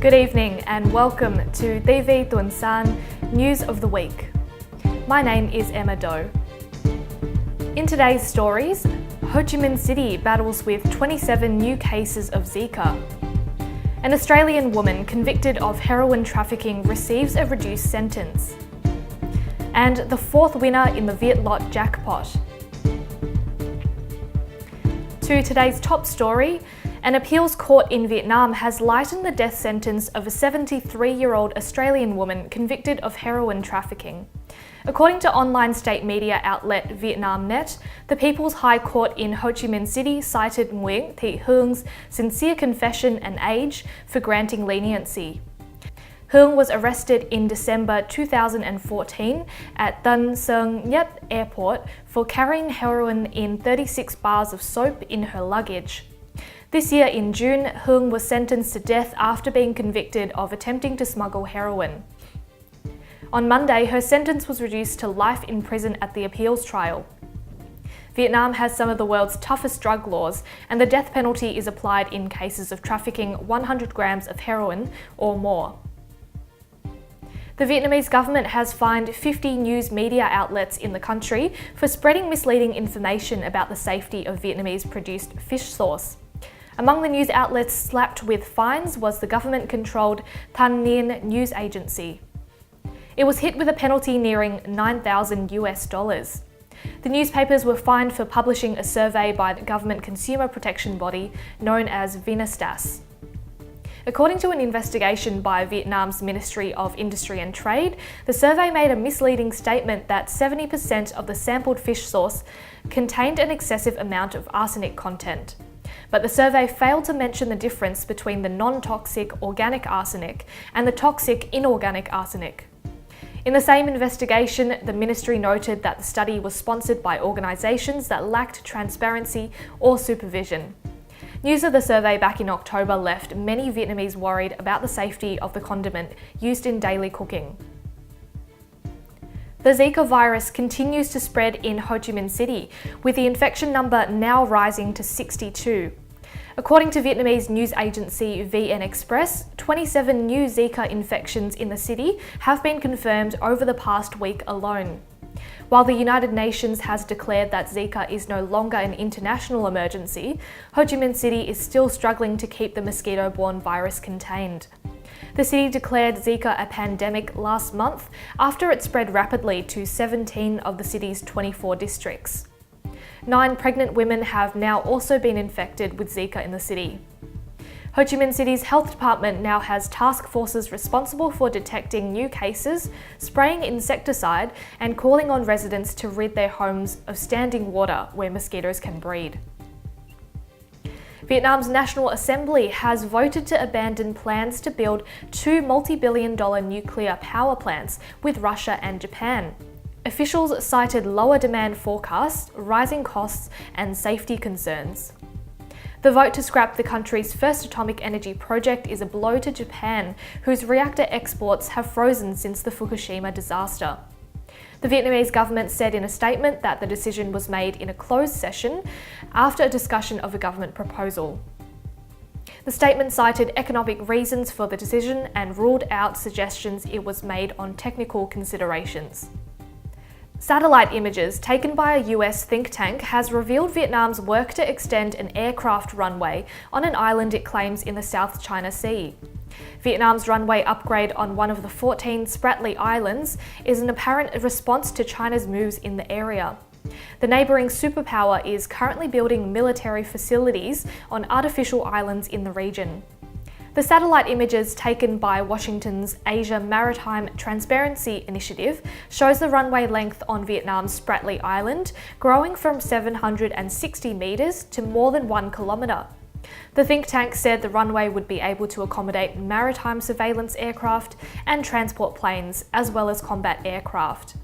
Good evening and welcome to TiVi Tuần-san News of the Week. My name is Emma Doe. In today's stories, Ho Chi Minh City battles with 27 new cases of Zika. An Australian woman convicted of heroin trafficking receives a reduced sentence. And the fourth winner in the Vietlott jackpot. To today's top story, an appeals court in Vietnam has lightened the death sentence of a 73-year-old Australian woman convicted of heroin trafficking. According to online state media outlet Vietnamnet, the People's High Court in Ho Chi Minh City cited Nguyễn Thị Hương sincere confession and age for granting leniency. Hương was arrested in December 2014 at Tuần-san airport for carrying heroin in 36 bars of soap in her luggage. This year in June, Hương was sentenced to death after being convicted of attempting to smuggle heroin. On Monday, her sentence was reduced to life in prison at the appeals trial. Vietnam has some of the world's toughest drug laws, and the death penalty is applied in cases of trafficking 100 grams of heroin or more. The Vietnamese government has fined 50 news media outlets in the country for spreading misleading information about the safety of Vietnamese-produced fish sauce. Among the news outlets slapped with fines was the government-controlled Thanh Niên news agency. It was hit with a penalty nearing $9,000. The newspapers were fined for publishing a survey by the government consumer protection body known as Vietnamese. According to an investigation by Vietnam's Ministry of Industry and Trade, the survey made a misleading statement that 70% of the sampled fish sauce contained an excessive amount of arsenic content. But the survey failed to mention the difference between the non-toxic organic arsenic and the toxic inorganic arsenic. In the same investigation, the ministry noted that the study was sponsored by organisations that lacked transparency or supervision. News of the survey back in October left many Vietnamese worried about the safety of the condiment used in daily cooking. The Zika virus continues to spread in Ho Chi Minh City, with the infection number now rising to 62. According to Vietnamese news agency VN Express, 27 new Zika infections in the city have been confirmed over the past week alone. While the United Nations has declared that Zika is no longer an international emergency, Ho Chi Minh City is still struggling to keep the mosquito-borne virus contained. The city declared Zika a pandemic last month after it spread rapidly to 17 of the city's 24 districts. 9 pregnant women have now also been infected with Zika in the city. Ho Chi Minh City's health department now has task forces responsible for detecting new cases, spraying insecticide, and calling on residents to rid their homes of standing water where mosquitoes can breed. Vietnam's National Assembly has voted to abandon plans to build 2 multi-billion-dollar nuclear power plants with Russia and Japan. Officials cited lower demand forecasts, rising costs, and safety concerns. The vote to scrap the country's first atomic energy project is a blow to Japan, whose reactor exports have frozen since the Fukushima disaster. The Vietnamese government said in a statement that the decision was made in a closed session after a discussion of a government proposal. The statement cited economic reasons for the decision and ruled out suggestions it was made on technical considerations. Satellite images taken by a US think tank has revealed Vietnam's work to extend an aircraft runway on an island it claims in the South China Sea. Vietnam's runway upgrade on one of the 14 Spratly Islands is an apparent response to China's moves in the area. The neighbouring superpower is currently building military facilities on artificial islands in the region. The satellite images taken by Washington's Asia Maritime Transparency Initiative shows the runway length on Vietnam's Spratly Island growing from 760 metres to more than 1 kilometre. The think tank said the runway would be able to accommodate maritime surveillance aircraft and transport planes, as well as combat aircraft.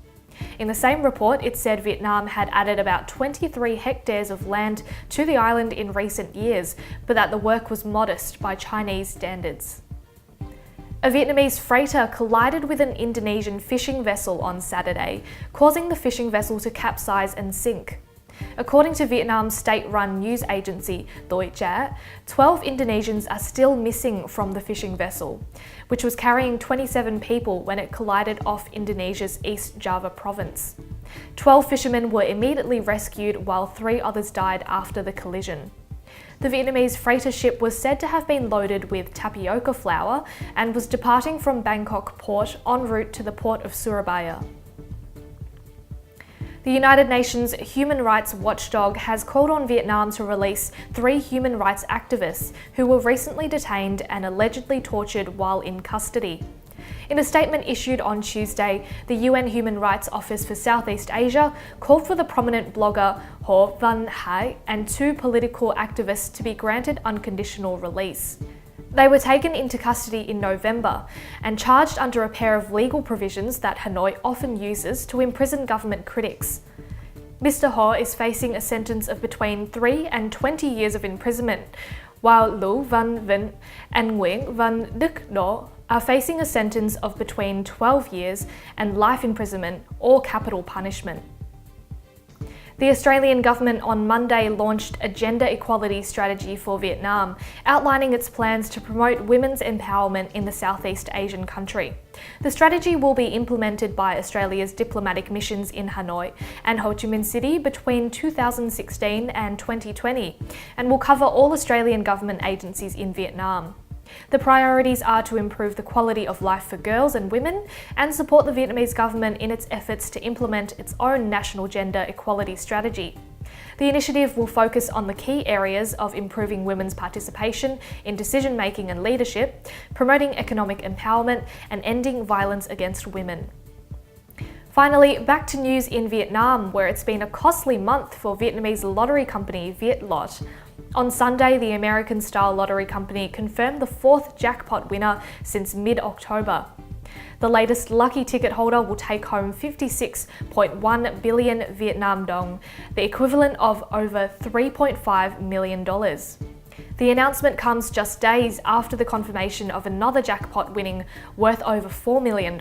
In the same report, it said Vietnam had added about 23 hectares of land to the island in recent years, but that the work was modest by Chinese standards. A Vietnamese freighter collided with an Indonesian fishing vessel on Saturday, causing the fishing vessel to capsize and sink. According to Vietnam's state-run news agency Tvts, 12 Indonesians are still missing from the fishing vessel, which was carrying 27 people when it collided off Indonesia's East Java province. 12 fishermen were immediately rescued while 3 others died after the collision. The Vietnamese freighter ship was said to have been loaded with tapioca flour and was departing from Bangkok port en route to the port of Surabaya. The United Nations human rights watchdog has called on Vietnam to release 3 human rights activists who were recently detained and allegedly tortured while in custody. In a statement issued on Tuesday, the UN Human Rights Office for Southeast Asia called for the prominent blogger Ho Van Hai and 2 political activists to be granted unconditional release. They were taken into custody in November and charged under a pair of legal provisions that Hanoi often uses to imprison government critics. Mr. Ho is facing a sentence of between 3 and 20 years of imprisonment, while Lu Van Vinh and Nguyen Van Đức Do are facing a sentence of between 12 years and life imprisonment or capital punishment. The Australian government on Monday launched a gender equality strategy for Vietnam, outlining its plans to promote women's empowerment in the Southeast Asian country. The strategy will be implemented by Australia's diplomatic missions in Hanoi and Chi Minh City between 2016 and 2020, and will cover all Australian government agencies in Vietnam. The priorities are to improve the quality of life for girls and women and support the Vietnamese government in its efforts to implement its own national gender equality strategy. The initiative will focus on the key areas of improving women's participation in decision-making and leadership, promoting economic empowerment, and ending violence against women. Finally, back to news in Vietnam, where it's been a costly month for Vietnamese lottery company Vietlott. On Sunday, the American-style lottery company confirmed the 4th jackpot winner since mid-October. The latest lucky ticket holder will take home 56.1 billion Vietnam dong, the equivalent of over $3.5 million. The announcement comes just days after the confirmation of another jackpot winning worth over $4 million.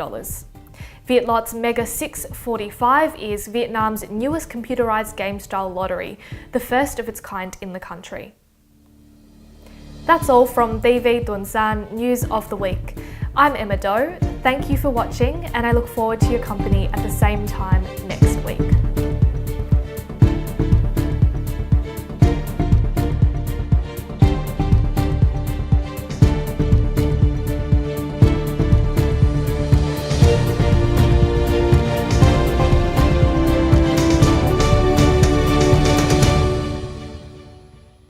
Vietlott's Mega 645 is Vietnam's newest computerized game-style lottery, the first of its kind in the country. That's all from TiVi Tuần-san News of the Week. I'm Emma Doe, thank you for watching, and I look forward to your company at the same time next week.